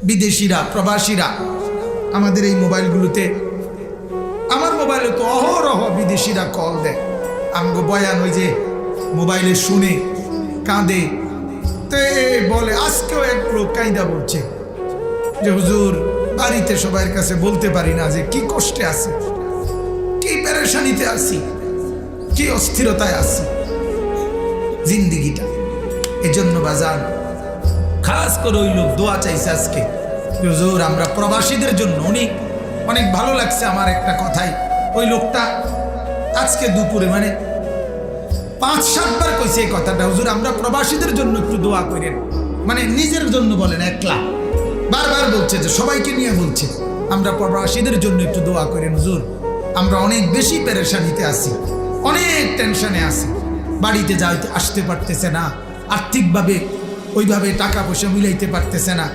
বিদেশিরা, প্রবাসীরা আমাদের এই মোবাইলগুলোতে, আমার মোবাইলে তো অহরহ বিদেশিরা কল দেয়, আমগো বয়ান ওই যে মোবাইলে শুনে কাঁদে। তো বলে, আজকেও এক লোক কাঁদা বলছে যে হুজুর বাড়িতে সবার কাছে বলতে পারি না যে কি কষ্টে আছি, কি পেরেশানিতে আছি, কি অস্থিরতায় আছি জিন্দিগিটা। এজন্য বাজার খাস করে ওই লোক দোয়া চাইছে আজকে, হুজুর আমরা প্রবাসীদের জন্য। উনি অনেক ভালো লাগছে আমার একটা কথাই, ওই লোকটা আজকে দুপুরে মানে 5-7 বার কইছে এই কথাটা, হুজুর আমরা প্রবাসীদের জন্য একটু দোয়া করেন। মানে নিজের জন্য বলেন, একলা বারবার বলছে, যে সবাইকে নিয়ে বলছে আমরা প্রবাসীদের জন্য একটু দোয়া করেন হুজুর, আমরা অনেক বেশি পেরেশানিতে আছি, অনেক টেনশনে আছি, বাড়িতে যাইতে আসতে পারতেছে না, আর্থিকভাবে ওইভাবে টাকা পয়সা মিলাইতে পারতেছে না,